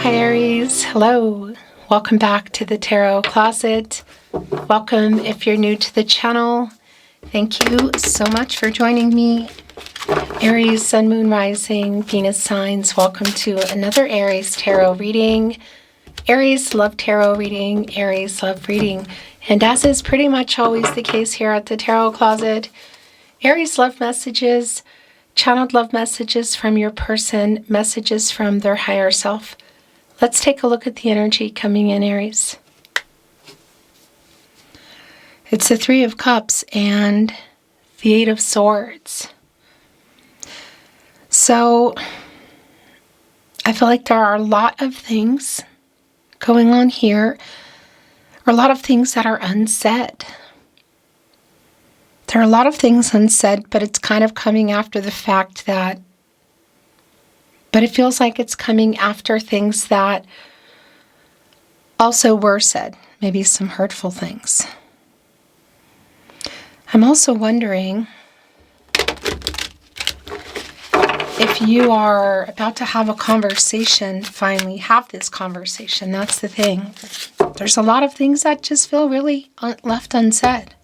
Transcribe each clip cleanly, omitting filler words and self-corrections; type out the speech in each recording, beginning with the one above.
Hi Aries, hello. Welcome back to the Tarot Closet. Welcome if you're new to the channel. Thank you so much for joining me. Aries, Sun, Moon, Rising, Venus signs. Welcome to another Aries Tarot reading. Aries Love Tarot reading, Aries Love Reading. And as is pretty much always the case here at the Tarot Closet, Aries Love Messages, channeled love messages from your person, messages from their higher self. Let's take a look at the energy coming in, Aries. It's the Three of Cups and the Eight of Swords. So, I feel like there are a lot of things going on here, or a lot of things that are unsaid. There are a lot of things unsaid, but it's kind of coming after the fact that, but it feels like it's coming after things that also were said, maybe some hurtful things. I'm also wondering if you are about to have a conversation, finally have this conversation. That's the thing. There's a lot of things that just feel really left unsaid.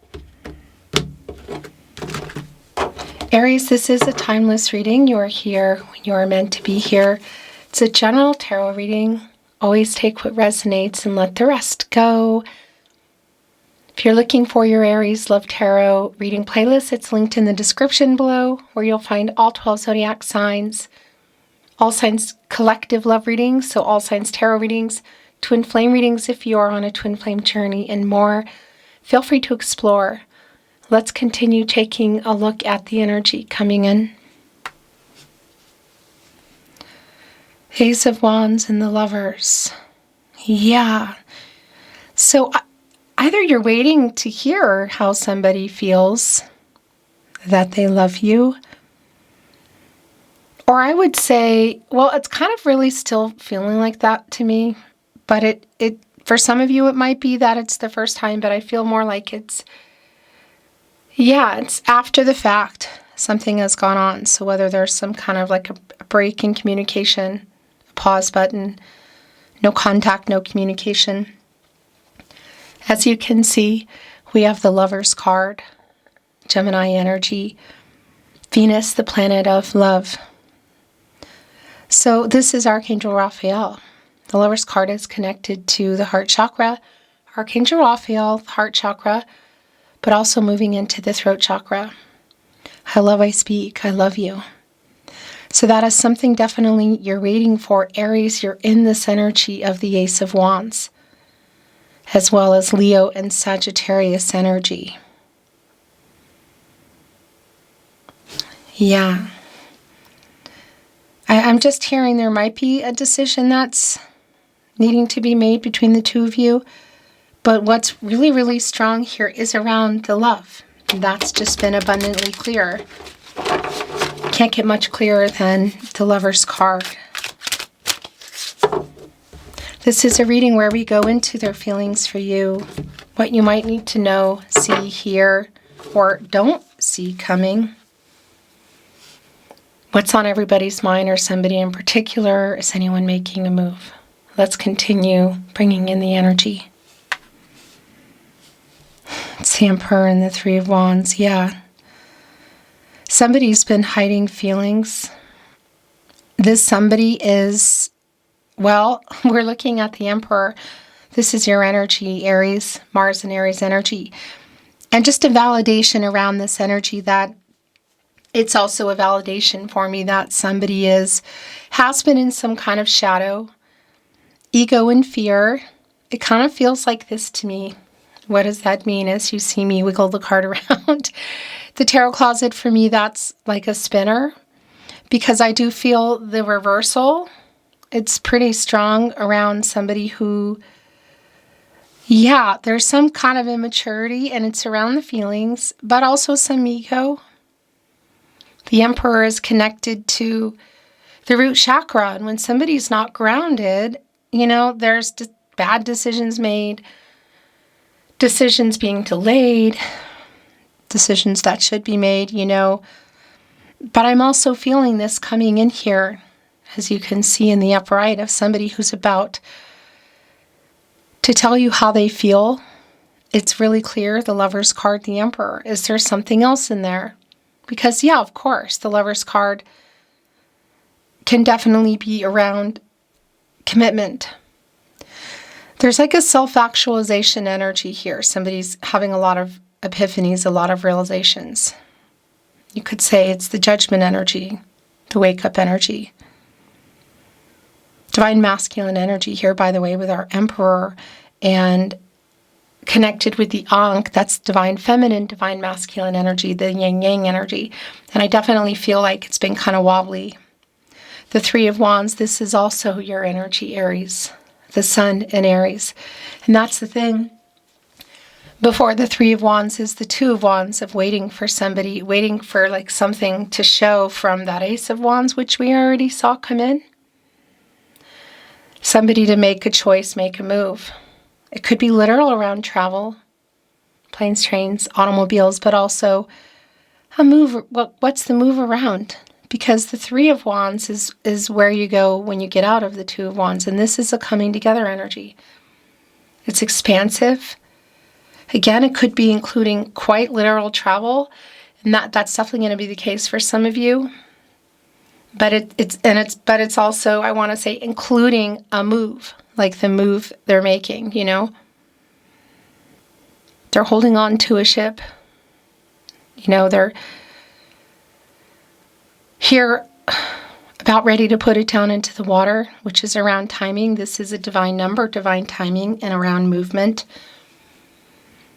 Aries, this is a timeless reading. You are here when you are meant to be here. It's a general tarot reading. Always take what resonates and let the rest go. If you're looking for your Aries Love Tarot reading playlist, it's linked in the description below, where you'll find all 12 zodiac signs, all signs collective love readings, so all signs tarot readings, twin flame readings if you are on a twin flame journey, and more. Feel free to explore. Let's continue taking a look at the energy coming in. Ace of Wands and the Lovers. Yeah. So either you're waiting to hear how somebody feels that they love you, or I would say, well, it's kind of really still feeling like that to me, but it for some of you it might be that it's the first time, but I feel more like it's after the fact. Something has gone on. So whether there's some kind of like a break in communication, a pause button, no contact, no communication. As you can see, we have the Lover's card, Gemini energy, Venus, the planet of love. So this is Archangel Raphael. The Lover's card is connected to the heart chakra. Archangel Raphael, heart chakra, but also moving into the throat chakra. I love, I speak, I love you. So that is something definitely you're waiting for. Aries, you're in this energy of the Ace of Wands, as well as Leo and Sagittarius energy. Yeah. I'm just hearing there might be a decision that's needing to be made between the two of you. But what's really, really strong here is around the love. That's just been abundantly clear. Can't get much clearer than the Lover's card. This is a reading where we go into their feelings for you, what you might need to know, see, hear, or don't see coming. What's on everybody's mind, or somebody in particular? Is anyone making a move? Let's continue bringing in the energy. It's the Emperor and the Three of Wands. Yeah. Somebody's been hiding feelings. This somebody is, well, we're looking at the Emperor. This is your energy, Aries, Mars and Aries energy. And just a validation around this energy, that it's also a validation for me that somebody has been in some kind of shadow, ego and fear. It kind of feels like this to me. What does that mean? As you see me wiggle the card around the tarot closet, for me, that's like a spinner, because I do feel the reversal. It's pretty strong around somebody who, there's some kind of immaturity, and it's around the feelings, but also some ego. The Emperor is connected to the root chakra, and when somebody's not grounded, there's bad decisions made, decisions being delayed, decisions that should be made, But I'm also feeling this coming in here as you can see in the upper right, of somebody who's about to tell you how they feel. It's really clear, the Lover's card, the Emperor. Is there something else in there? Because, yeah, of course, the Lover's card can definitely be around commitment. There's like a self-actualization energy here. Somebody's having a lot of epiphanies, a lot of realizations. You could say it's the Judgment energy, the wake-up energy. Divine masculine energy here, by the way, with our Emperor, and connected with the Ankh, that's divine feminine, divine masculine energy, the yin-yang energy. And I definitely feel like it's been kind of wobbly. The Three of Wands, this is also your energy, Aries. The Sun in Aries. And that's the thing. Before the Three of Wands is the Two of Wands, of waiting for somebody, waiting for like something to show from that Ace of Wands, which we already saw come in. Somebody to make a choice, make a move. It could be literal around travel, planes, trains, automobiles, but also a move. What's the move around? Because the Three of Wands is where you go when you get out of the Two of Wands. And this is a coming together energy. It's expansive. Again, it could be including quite literal travel. And that's definitely going to be the case for some of you. But it's also, I want to say, including a move. Like the move they're making, you know. They're holding on to a ship. You know, they're here about ready to put it down into the water, which is around timing. This is a divine number, divine timing, and around movement.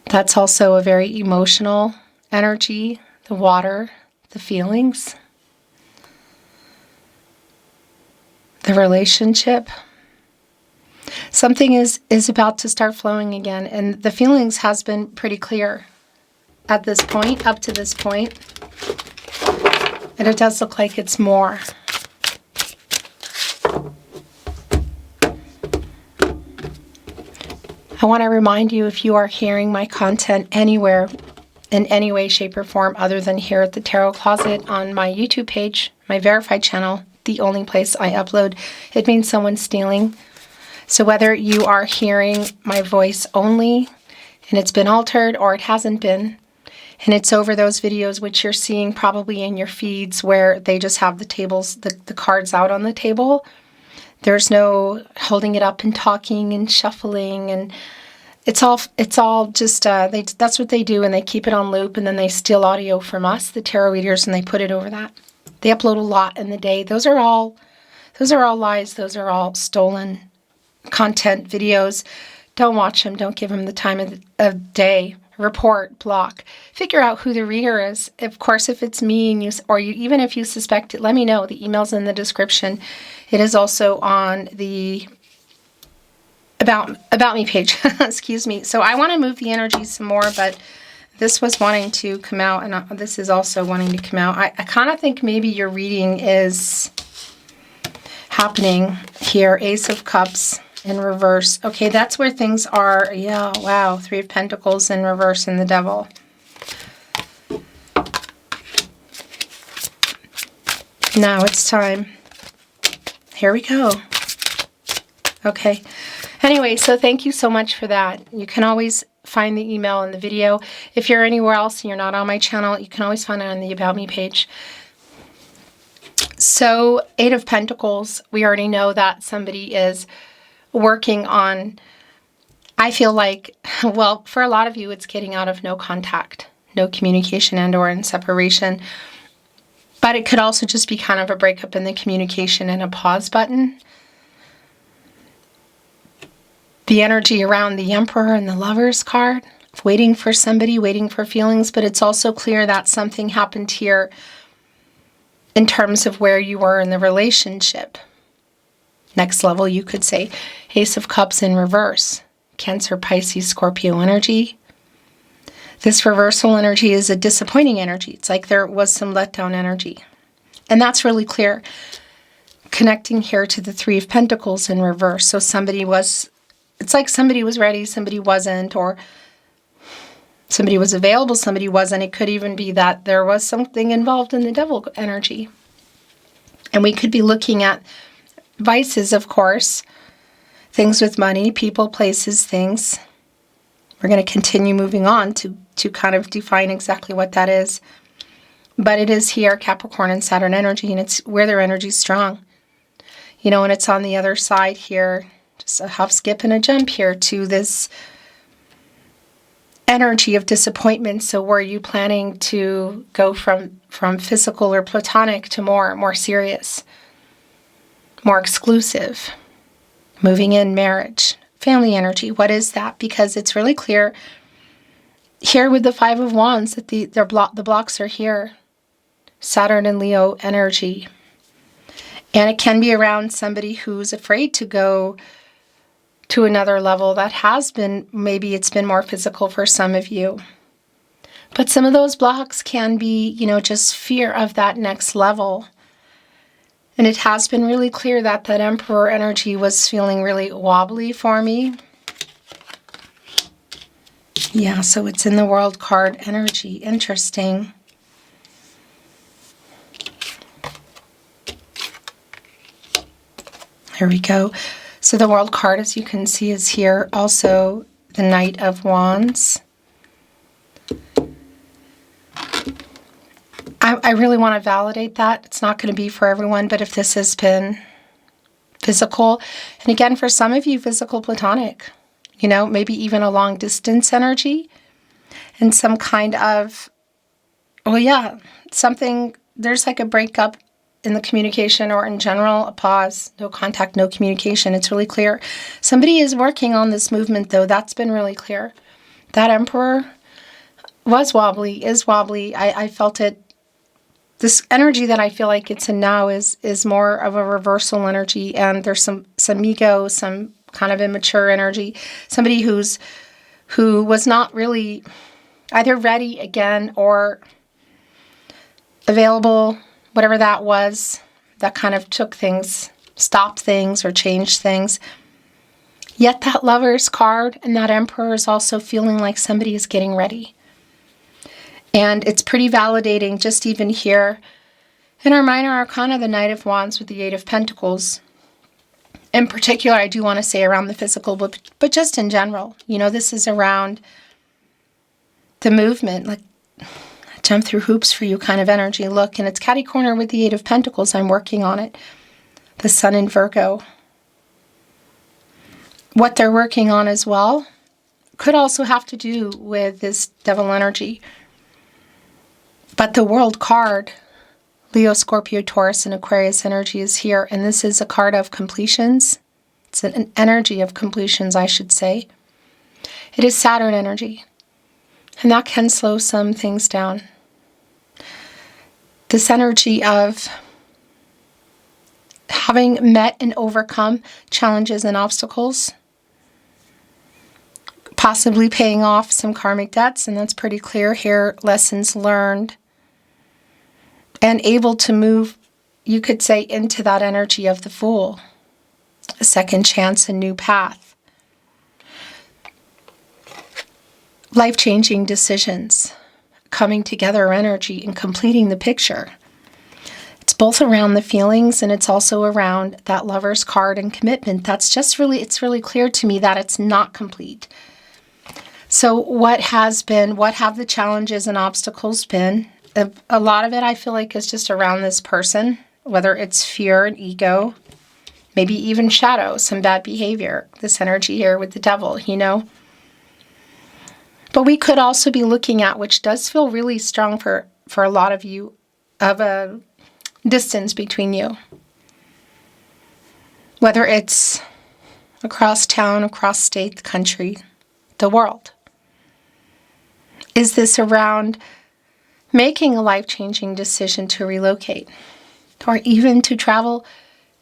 That's also a very emotional energy, the water, the feelings, the relationship. Something is about to start flowing again, and the feelings has been pretty clear at this point, up to this point. And it does look like it's more. I want to remind you, if you are hearing my content anywhere, in any way, shape, or form, other than here at the Tarot Closet on my YouTube page, my verified channel, the only place I upload, it means someone's stealing. So whether you are hearing my voice only, and it's been altered, or it hasn't been, and it's over those videos which you're seeing probably in your feeds where they just have the tables, the cards out on the table. There's no holding it up and talking and shuffling, and it's all just, that's what they do, and they keep it on loop, and then they steal audio from us, the tarot readers, and they put it over that. They upload a lot in the day. Those are all lies. Those are all stolen content videos. Don't watch them. Don't give them the time of day. Report, block. Figure out who the reader is. Of course, if it's me, and even if you suspect it, let me know. The email's in the description. It is also on the about me page. Excuse me. So I want to move the energy some more, but this was wanting to come out, and this is also wanting to come out. I kind of think maybe your reading is happening here. Ace of Cups in reverse. Okay, that's where things are. Yeah, wow. Three of Pentacles in reverse and the Devil. Now it's time. Here we go. Okay. Anyway, so thank you so much for that. You can always find the email in the video. If you're anywhere else and you're not on my channel, you can always find it on the About Me page. So, Eight of Pentacles, we already know that somebody is working on, I feel like, well, for a lot of you, it's getting out of no contact, no communication, and or in separation. But it could also just be kind of a breakup in the communication and a pause button. The energy around the Emperor and the Lover's card, waiting for somebody, waiting for feelings, but it's also clear that something happened here in terms of where you were in the relationship. Next level, you could say Ace of Cups in reverse, Cancer, Pisces, Scorpio energy. This reversal energy is a disappointing energy. It's like there was some letdown energy. And that's really clear. Connecting here to the Three of Pentacles in reverse. So it's like somebody was ready, somebody wasn't, or somebody was available, somebody wasn't. It could even be that there was something involved in the Devil energy. And we could be looking at vices, of course, things with money, people, places, things. We're going to continue moving on to kind of define exactly what that is. But it is here, Capricorn and Saturn energy, and it's where their energy is strong. You know, and it's on the other side here, just a hop, skip, and a jump here to this energy of disappointment. So were you planning to go from physical or platonic to more serious, more exclusive, moving in, marriage, family energy? What is that? Because it's really clear here with the Five of Wands that the blocks are here. Saturn and Leo energy. And it can be around somebody who's afraid to go to another level. That has been, maybe it's been more physical for some of you. But some of those blocks can be, you know, just fear of that next level. And it has been really clear that that Emperor energy was feeling really wobbly for me. Yeah, so it's in the World card energy. Interesting. Here we go. So the World card, as you can see, is here. Also, the Knight of Wands. I really want to validate that. It's not going to be for everyone, but if this has been physical, and again, for some of you, physical platonic, you know, maybe even a long distance energy, and some kind of, well, yeah, something, there's like a breakup in the communication, or in general, a pause, no contact, no communication. It's really clear. Somebody is working on this movement, though. That's been really clear. That Emperor was wobbly, is wobbly. I felt it. This energy that I feel like it's in now is more of a reversal energy, and there's some ego, some kind of immature energy. Somebody who was not really either ready again or available, whatever that was, that kind of took things, stopped things, or changed things. Yet that Lover's card and that Emperor is also feeling like somebody is getting ready. And it's pretty validating just even here in our minor arcana, the Knight of Wands with the Eight of Pentacles. In particular, I do want to say around the physical, but just in general. You know, this is around the movement, like jump through hoops for you kind of energy. Look, and it's catty corner with the Eight of Pentacles. I'm working on it. The Sun in Virgo. What they're working on as well could also have to do with this Devil energy. But the World card, Leo, Scorpio, Taurus, and Aquarius energy is here. And this is a card of completions. It's an energy of completions, I should say. It is Saturn energy. And that can slow some things down. This energy of having met and overcome challenges and obstacles. Possibly paying off some karmic debts. And that's pretty clear here. Lessons learned. And able to move, you could say, into that energy of the Fool. A second chance, a new path. Life-changing decisions. Coming together energy and completing the picture. It's both around the feelings and it's also around that Lover's card and commitment. That's just really, it's really clear to me that it's not complete. So what have the challenges and obstacles been? A lot of it, I feel like, is just around this person, whether it's fear and ego, maybe even shadow, some bad behavior, this energy here with the Devil, you know. But we could also be looking at, which does feel really strong for a lot of you, of a distance between you. Whether it's across town, across state, the country, the world. Is this around making a life-changing decision to relocate, or even to travel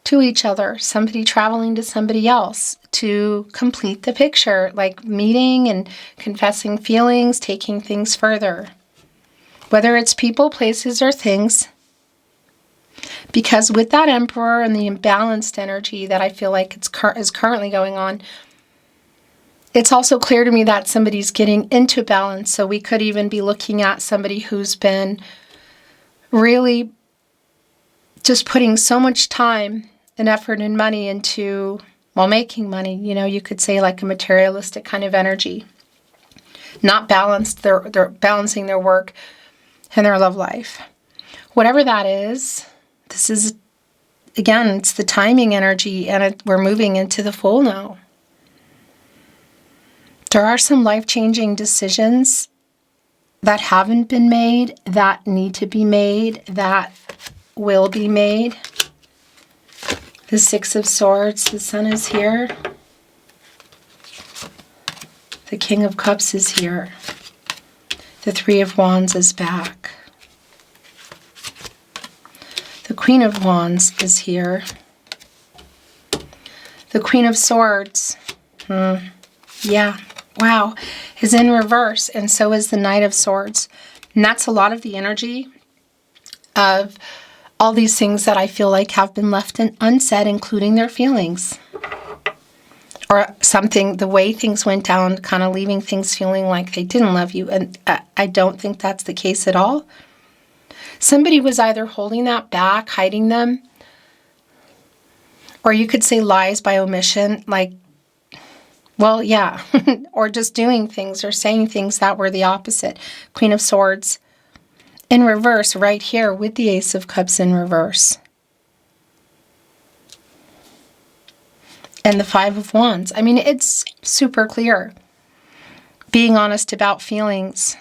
to each other, somebody traveling to somebody else to complete the picture, like meeting and confessing feelings, taking things further, whether it's people, places, or things. Because with that Emperor and the imbalanced energy that I feel like is currently going on, it's also clear to me that somebody's getting into balance. So we could even be looking at somebody who's been really just putting so much time and effort and money into, well, making money. You know, you could say like a materialistic kind of energy. Not balanced, they're balancing their work and their love life. Whatever that is, this is, again, it's the timing energy, and we're moving into the full now. There are some life-changing decisions that haven't been made, that need to be made, that will be made. The Six of Swords, the Sun is here. The King of Cups is here. The Three of Wands is back. The Queen of Wands is here. The Queen of Swords, yeah, wow, is in reverse, and so is the Knight of Swords. And that's a lot of the energy of all these things that I feel like have been left unsaid, including their feelings. Or something, the way things went down, kind of leaving things feeling like they didn't love you. And I don't think that's the case at all. Somebody was either holding that back, hiding them, or you could say lies by omission, like, well, yeah, or just doing things or saying things that were the opposite. Queen of Swords in reverse right here with the Ace of Cups in reverse. And the Five of Wands. I mean, it's super clear. Being honest about feelings.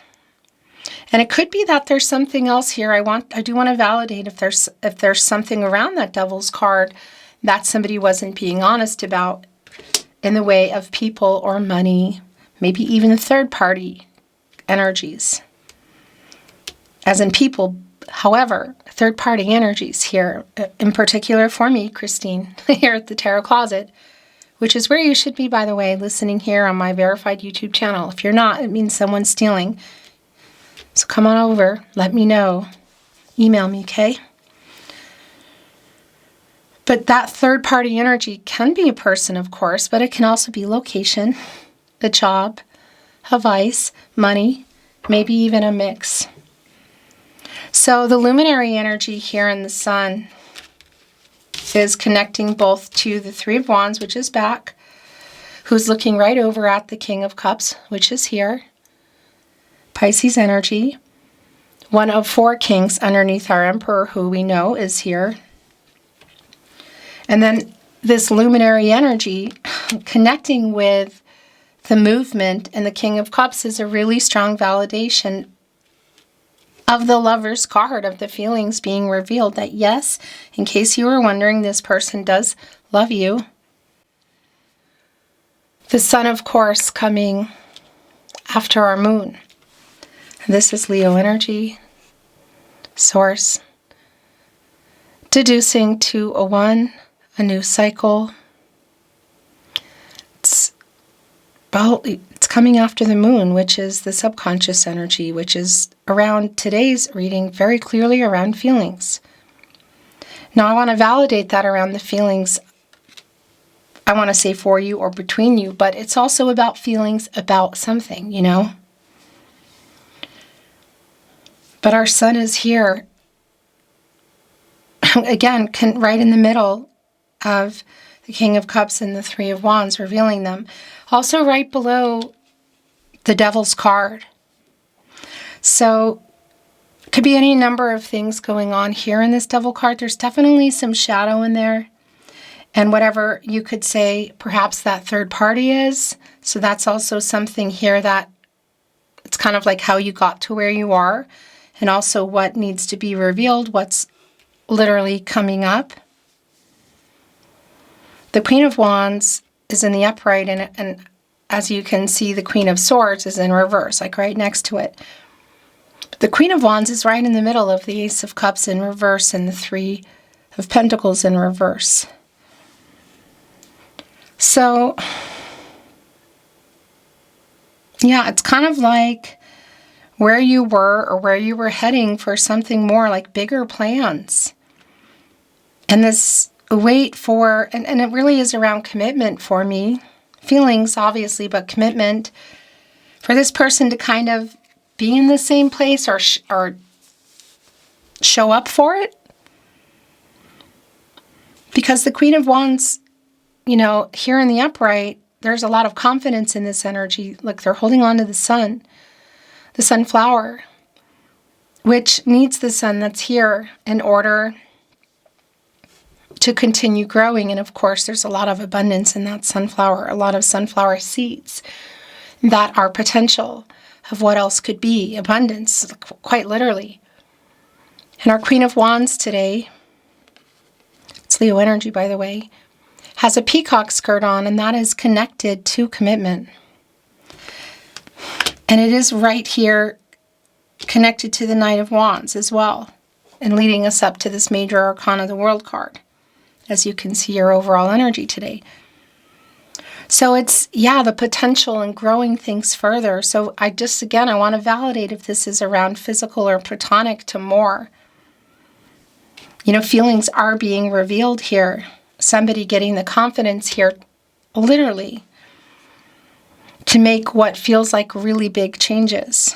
And it could be that there's something else here. I do want to validate if there's something around that Devil's card that somebody wasn't being honest about in the way of people or money, maybe even third-party energies. As in people, however, third-party energies here, in particular for me, Christine, here at the Tarot Closet, which is where you should be, by the way, listening here on my verified YouTube channel. If you're not, it means someone's stealing. So come on over, let me know. Email me, okay? But that third-party energy can be a person, of course, but it can also be location, a job, a vice, money, maybe even a mix. So the luminary energy here in the Sun is connecting both to the Three of Wands, which is back, who's looking right over at the King of Cups, which is here. Pisces energy. One of four kings underneath our Emperor, who we know is here. And then this luminary energy connecting with the movement and the King of Cups is a really strong validation of the Lover's card, of the feelings being revealed, that yes, in case you were wondering, this person does love you. The Sun, of course, coming after our Moon. This is Leo energy, source, deducing to a one, a new cycle. It's coming after the Moon, which is the subconscious energy, which is around today's reading very clearly around feelings. Now I want to validate that around the feelings, I want to say for you or between you, but it's also about feelings about something, you know? But our Sun is here, again, right in the middle of the King of Cups and the Three of Wands, revealing them. Also right below the Devil's card. So it could be any number of things going on here in this Devil card. There's definitely some shadow in there. And whatever you could say, perhaps that third party is. So that's also something here that it's kind of like how you got to where you are. And also what needs to be revealed, what's literally coming up. The Queen of Wands is in the upright, and as you can see, the Queen of Swords is in reverse, like right next to it. But the Queen of Wands is right in the middle of the Ace of Cups in reverse and the Three of Pentacles in reverse. So, yeah, it's kind of like where you were or where you were heading for something more, like bigger plans. And this wait for, and it really is around commitment for me. Feelings, obviously, but commitment for this person to kind of be in the same place or show up for it. Because the Queen of Wands, here in the upright, there's a lot of confidence in this energy. Look, they're holding on to the sun, the sunflower, which needs the sun that's here in order to continue growing. And of course, there's a lot of abundance in that sunflower, a lot of sunflower seeds that are potential of what else could be, abundance, quite literally. And our Queen of Wands today, it's Leo energy, by the way, has a peacock skirt on, and that is connected to commitment. And it is right here connected to the Knight of Wands as well, and leading us up to this major arcana, the World card, as you can see your overall energy today. So it's, the potential and growing things further. So I want to validate if this is around physical or platonic to more. Feelings are being revealed here. Somebody getting the confidence here, literally, to make what feels like really big changes.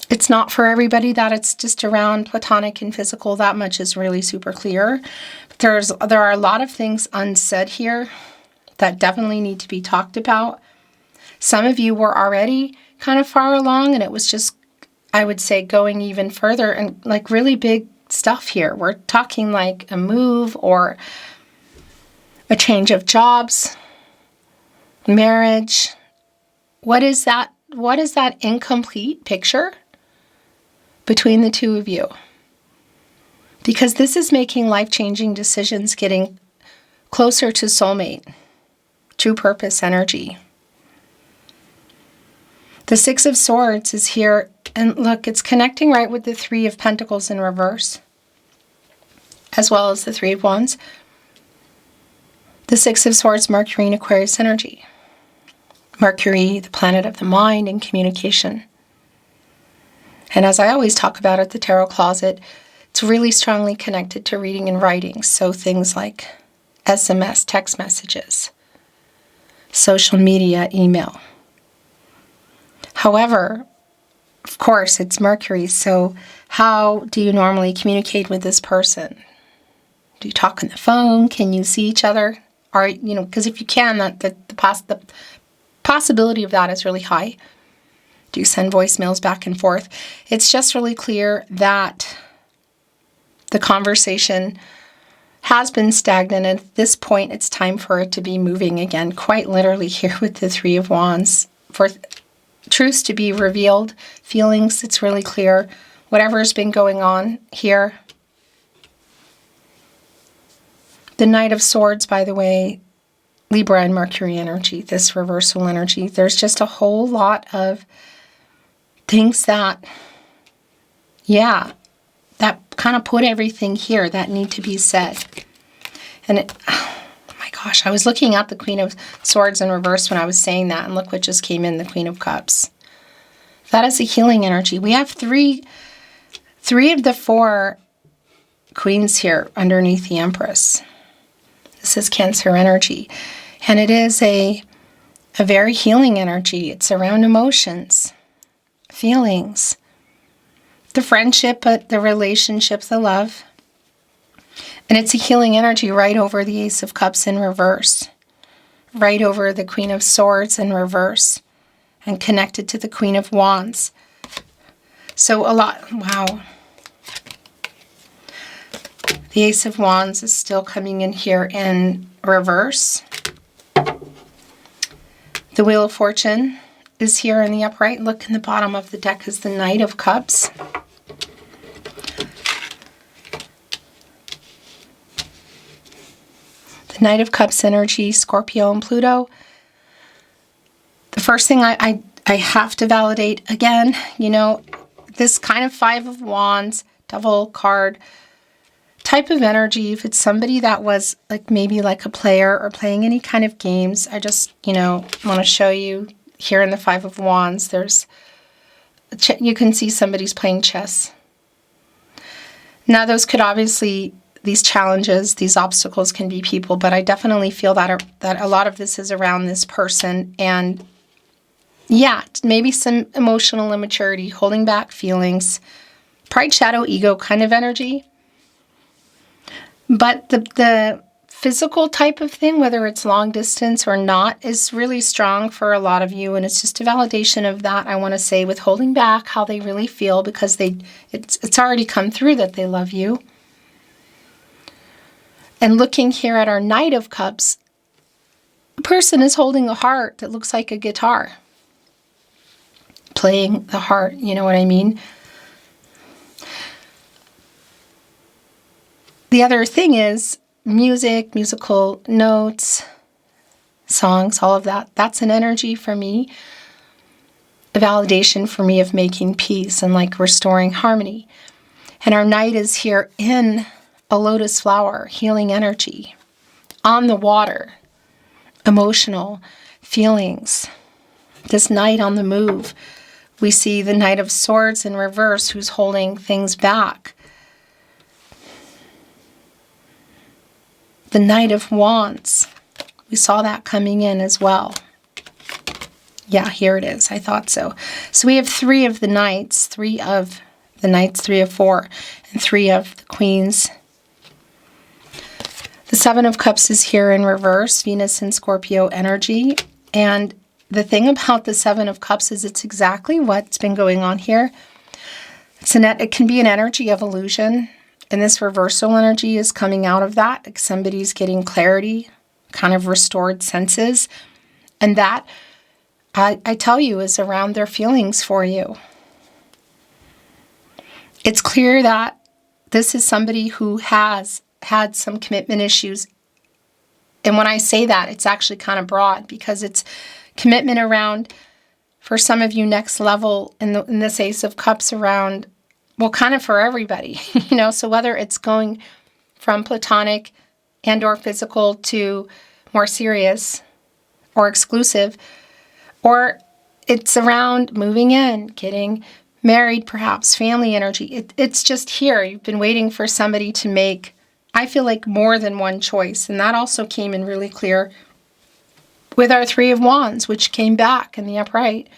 It's not for everybody that it's just around platonic and physical. That much is really super clear. But there are a lot of things unsaid here that definitely need to be talked about. Some of you were already kind of far along, and it was just, I would say, going even further and like really big stuff here. We're talking like a move or a change of jobs, marriage. What is that? What is that incomplete picture between the two of you? Because this is making life-changing decisions, getting closer to soulmate, true purpose energy. The Six of Swords is here, and look, it's connecting right with the Three of Pentacles in reverse, as well as the Three of Wands. The Six of Swords, Mercury and Aquarius energy. Mercury, the planet of the mind and communication. And as I always talk about at the Tarot Closet, it's really strongly connected to reading and writing. So things like SMS, text messages, social media, email. However, of course, it's Mercury. So how do you normally communicate with this person? Do you talk on the phone? Can you see each other? Or, because if you can, the possibility of that is really high. Do you send voicemails back and forth? It's just really clear that the conversation has been stagnant. And at this point, it's time for it to be moving again, quite literally here with the Three of Wands. For truths to be revealed, feelings, it's really clear. Whatever's been going on here. The Knight of Swords, by the way, Libra and Mercury energy, this reversal energy. There's just a whole lot of things that, that kind of put everything here that need to be said. And oh my gosh, I was looking at the Queen of Swords in reverse when I was saying that, and look what just came in, the Queen of Cups. That is a healing energy. We have three of the four queens here underneath the Empress. This is Cancer energy. And it is a very healing energy. It's around emotions, feelings, the friendship, but the relationship, the love. And it's a healing energy right over the Ace of Cups in reverse, right over the Queen of Swords in reverse, and connected to the Queen of Wands. So a lot, wow. The Ace of Wands is still coming in here in reverse. The Wheel of Fortune is here in the upright. Look, in the bottom of the deck is the Knight of Cups. The Knight of Cups energy, Scorpio and Pluto. The first thing I have to validate again, this kind of Five of Wands, Devil card type of energy, if it's somebody that was maybe like a player or playing any kind of games, I just, want to show you here in the Five of Wands, you can see somebody's playing chess. Now those could obviously, these challenges, these obstacles can be people, but I definitely feel that a lot of this is around this person, and maybe some emotional immaturity, holding back feelings, pride, shadow, ego kind of energy. But the physical type of thing, whether it's long distance or not, is really strong for a lot of you. And it's just a validation of that, I want to say, with holding back how they really feel, because it's already come through that they love you. And looking here at our Knight of Cups, a person is holding a heart that looks like a guitar. Playing the heart, you know what I mean? The other thing is music, musical notes, songs, all of that. That's an energy for me, a validation for me of making peace and like restoring harmony. And our Knight is here in a lotus flower, healing energy, on the water, emotional feelings. This Knight on the move. We see the Knight of Swords in reverse, who's holding things back. The Knight of Wands. We saw that coming in as well. Yeah, here it is. I thought so. So we have 3 of the Knights, 3 of 4, and 3 of the Queens. The 7 of Cups is here in reverse, Venus and Scorpio energy. And the thing about the 7 of Cups is it's exactly what's been going on here. It can be an energy of illusion. And this reversal energy is coming out of that. Like somebody's getting clarity, kind of restored senses. And that, I tell you, is around their feelings for you. It's clear that this is somebody who has had some commitment issues. And when I say that, it's actually kind of broad, because it's commitment around, for some of you, next level in this Ace of Cups around, well, kind of for everybody, you know, so whether it's going from platonic and or physical to more serious or exclusive, or it's around moving in, getting married, perhaps family energy. It's just here. You've been waiting for somebody to make, I feel like, more than one choice. And that also came in really clear with our 3 of Wands, which came back in the upright,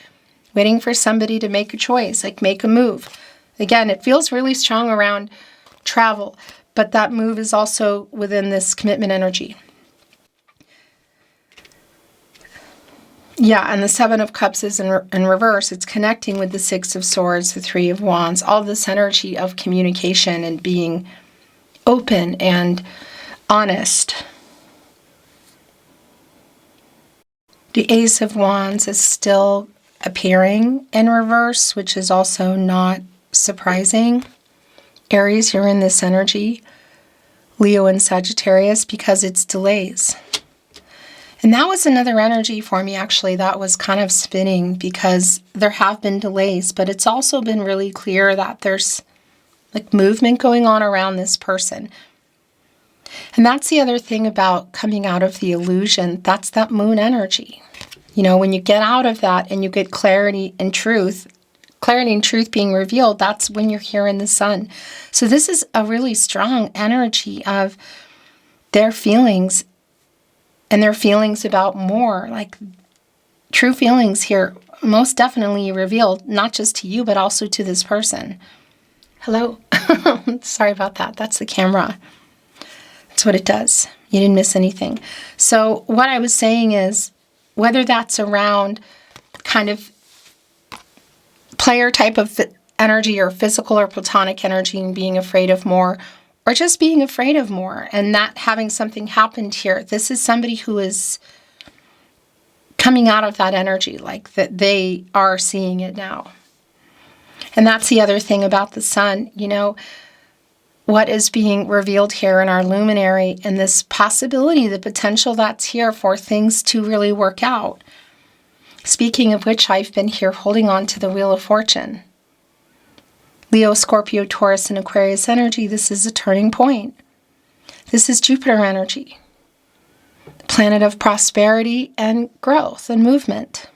waiting for somebody to make a choice, like make a move. Again, it feels really strong around travel, but that move is also within this commitment energy. Yeah, and the 7 of Cups is in reverse. It's connecting with the 6 of Swords, the 3 of Wands, all this energy of communication and being open and honest. The Ace of Wands is still appearing in reverse, which is also not surprising. Aries, you're in this energy. Leo and Sagittarius, because it's delays. And that was another energy for me, actually, that was kind of spinning, because there have been delays, but it's also been really clear that there's like movement going on around this person. And that's the other thing about coming out of the illusion. That's that moon energy. You know, when you get out of that and you get clarity and truth being revealed, that's when you're here in the sun. So this is a really strong energy of their feelings, and their feelings about more, like true feelings here, most definitely revealed, not just to you, but also to this person. Hello. Sorry about that. That's the camera. That's what it does. You didn't miss anything. So what I was saying is, whether that's around kind of player type of energy or physical or platonic energy and being afraid of more, or just being afraid of more and not having something happened here. This is somebody who is coming out of that energy, like that they are seeing it now. And that's the other thing about the sun, you know, what is being revealed here in our luminary, and this possibility, the potential that's here for things to really work out. Speaking of which, I've been here holding on to the Wheel of Fortune. Leo, Scorpio, Taurus, and Aquarius energy, this is a turning point. This is Jupiter energy. Planet of prosperity and growth and movement.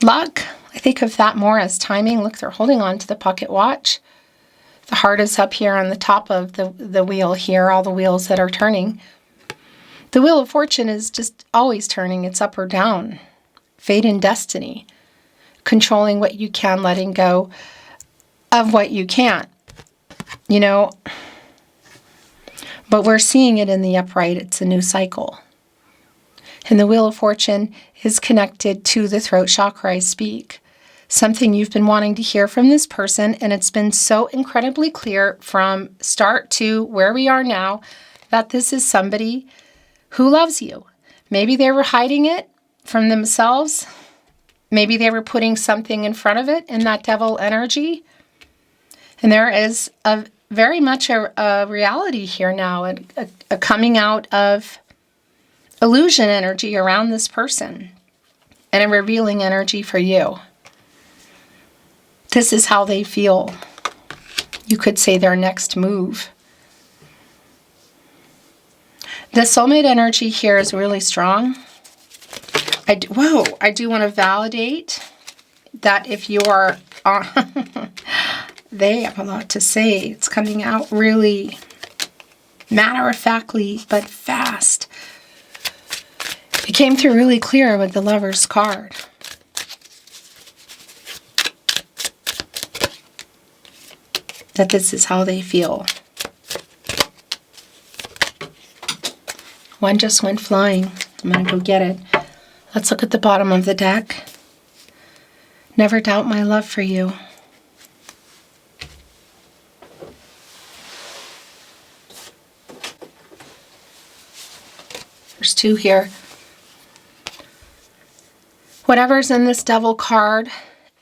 Luck, I think of that more as timing. Look, they're holding on to the pocket watch. The heart is up here on the top of the wheel here, all the wheels that are turning. The Wheel of Fortune is just always turning. It's up or down. Fate and destiny. Controlling what you can, letting go of what you can't, you know. But we're seeing it in the upright. It's a new cycle. And the Wheel of Fortune is connected to the throat chakra I speak. Something you've been wanting to hear from this person, and it's been so incredibly clear from start to where we are now that this is somebody who loves you. Maybe they were hiding it from themselves. Maybe they were putting something in front of it in that devil energy. And there is very much a reality here now, a coming out of illusion energy around this person and a revealing energy for you. This is how they feel. You could say their next move. The soulmate energy here is really strong. I do want to validate that if you are, they have a lot to say. It's coming out really matter-of-factly, but fast. It came through really clear with the Lover's card. That this is how they feel. One just went flying. I'm going to go get it. Let's look at the bottom of the deck. Never doubt my love for you. There's two here. Whatever's in this Devil card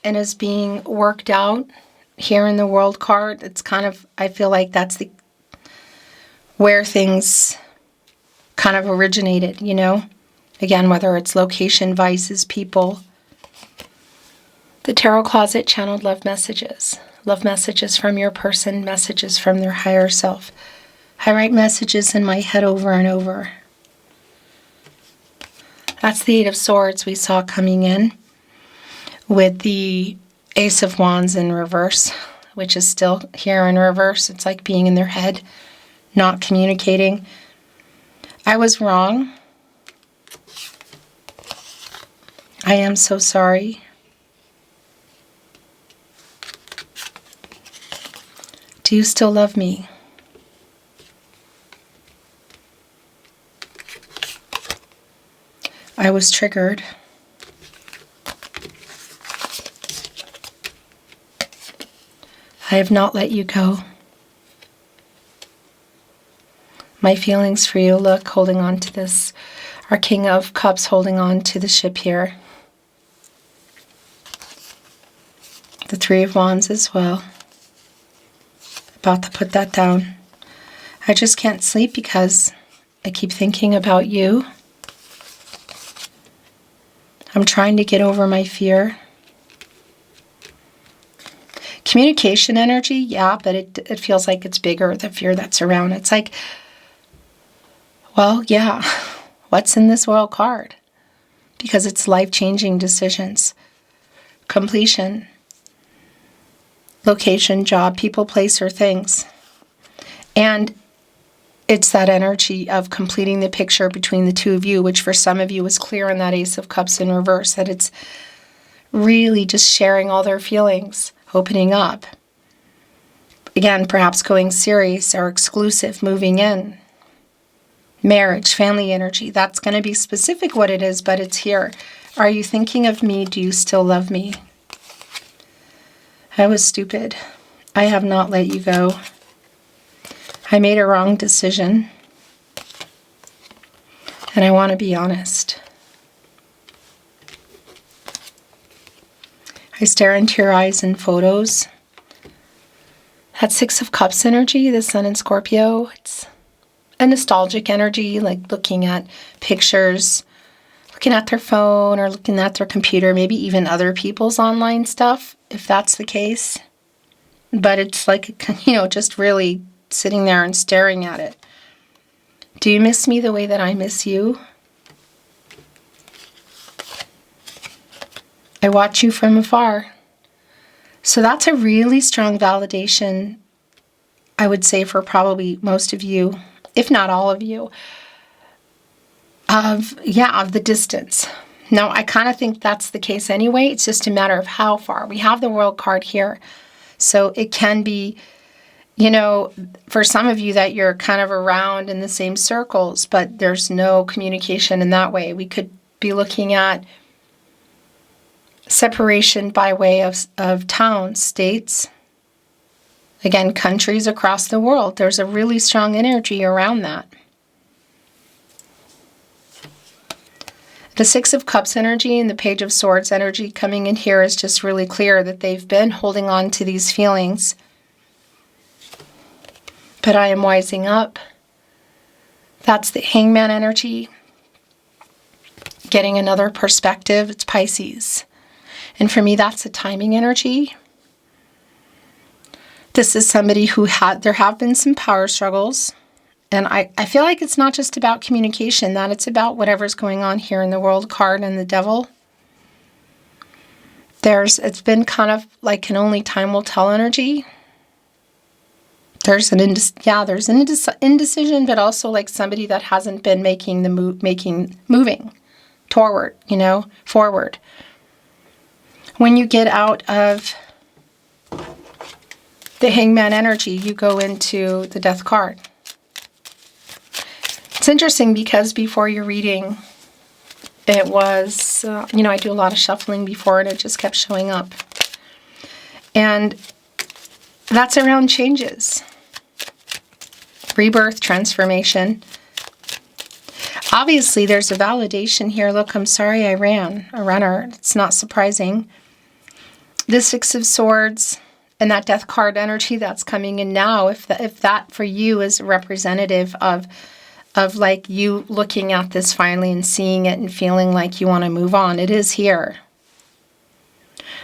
and is being worked out here in the World card, it's kind of, I feel like that's where things kind of originated, you know? Again, whether it's location, vices, people. The Tarot Closet channeled love messages. Love messages from your person, messages from their higher self. I write messages in my head over and over. That's the Eight of Swords we saw coming in with the Ace of Wands in reverse, which is still here in reverse. It's like being in their head, not communicating. I was wrong. I am so sorry. Do you still love me? I was triggered. I have not let you go. My feelings for you, look, holding on to this. Our King of Cups holding on to the ship here. The Three of Wands as well. About to put that down. I just can't sleep because I keep thinking about you. I'm trying to get over my fear. Communication energy, yeah, but it feels like it's bigger, the fear that's around. It's like, well, yeah, what's in this World card? Because it's life-changing decisions. Completion. Location, job, people, place, or things. And it's that energy of completing the picture between the two of you, which for some of you is clear in that Ace of Cups in reverse, that it's really just sharing all their feelings, opening up. Again, perhaps going serious or exclusive, moving in. Marriage, family energy, that's going to be specific what it is, but it's here. Are you thinking of me? Do you still love me? I was stupid. I have not let you go. I made a wrong decision. And I want to be honest. I stare into your eyes in photos. That Six of Cups energy, the Sun in Scorpio, it's a nostalgic energy, like looking at pictures, looking at their phone or looking at their computer, maybe even other people's online stuff, if that's the case. But it's like, you know, just really sitting there and staring at it. Do you miss me the way that I miss you? I watch you from afar. So that's a really strong validation, I would say, for probably most of you, if not all of you, of the distance. Now, I kind of think that's the case anyway. It's just a matter of how far. We have the World card here. So it can be, you know, for some of you that you're kind of around in the same circles, but there's no communication in that way. We could be looking at separation by way of towns, states, again, countries across the world. There's a really strong energy around that. The Six of Cups energy and the Page of Swords energy coming in here is just really clear that they've been holding on to these feelings. But I am wising up. That's the Hangman energy. Getting another perspective. It's Pisces. And for me, that's a timing energy. This is somebody who there have been some power struggles. And I feel like it's not just about communication, that it's about whatever's going on here in the World card and the Devil. It's been kind of like an only time will tell energy. There's an indecision, but also like somebody that hasn't been moving toward, forward. When you get out of the Hangman energy, you go into the Death card. It's interesting because before your reading, it was, I do a lot of shuffling before and it just kept showing up. And that's around changes, rebirth, transformation. Obviously, there's a validation here. Look, I'm sorry I ran, a runner. It's not surprising. The Six of Swords and that Death card energy that's coming in now, if that for you is representative of like you looking at this finally and seeing it and feeling like you want to move on, it is here.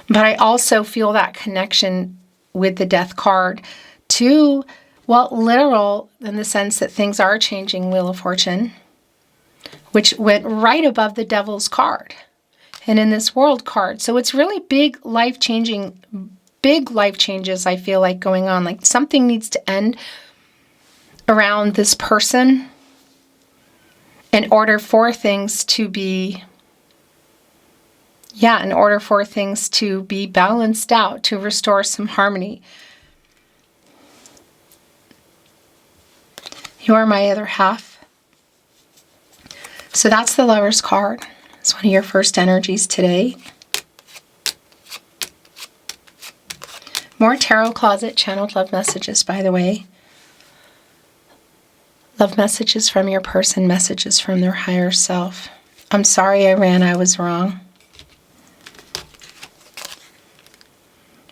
But I also feel that connection with the Death card to, well, literal in the sense that things are changing, Wheel of Fortune, which went right above the Devil's card and in this World card. So it's really big life changes I feel like going on. Like something needs to end around this person in order for things to be balanced out, to restore some harmony. You are my other half. So that's the Lover's card. It's one of your first energies today. More Tarot Closet channeled love messages, by the way. Love messages from your person, messages from their higher self. I'm sorry I ran, I was wrong.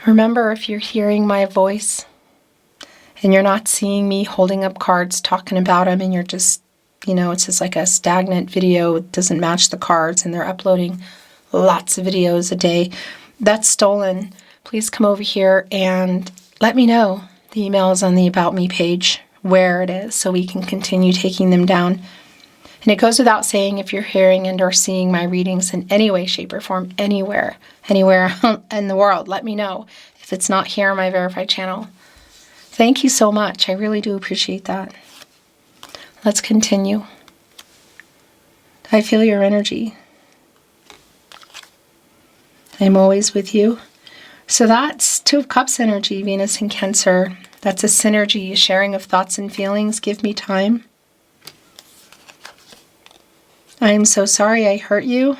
Remember, if you're hearing my voice and you're not seeing me holding up cards, talking about them, and you're just, it's just like a stagnant video, it doesn't match the cards, and they're uploading lots of videos a day, that's stolen. Please come over here and let me know. The email is on the About Me page where it is so we can continue taking them down. And it goes without saying, if you're hearing and or seeing my readings in any way, shape, or form, anywhere in the world, let me know if it's not here on my verified channel. Thank you so much. I really do appreciate that. Let's continue. I feel your energy. I'm always with you. So that's Two of Cups energy, Venus and Cancer. That's a synergy, a sharing of thoughts and feelings. Give me time. I am so sorry I hurt you.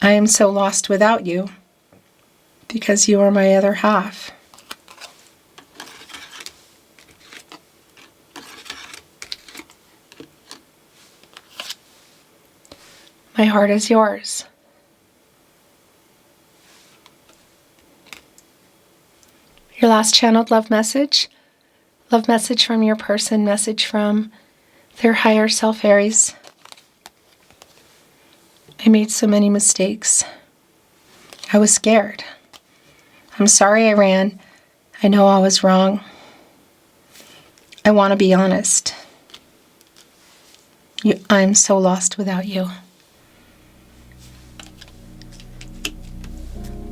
I am so lost without you because you are my other half. My heart is yours. Your last channeled love message from your person, message from their higher self, Aries. I made so many mistakes. I was scared. I'm sorry I ran. I know I was wrong. I want to be honest. I'm so lost without you.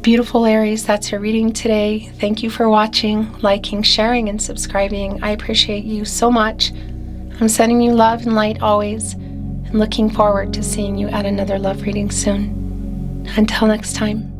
Beautiful Aries, that's your reading today. Thank you for watching, liking, sharing, and subscribing. I appreciate you so much. I'm sending you love and light always, and looking forward to seeing you at another love reading soon. Until next time.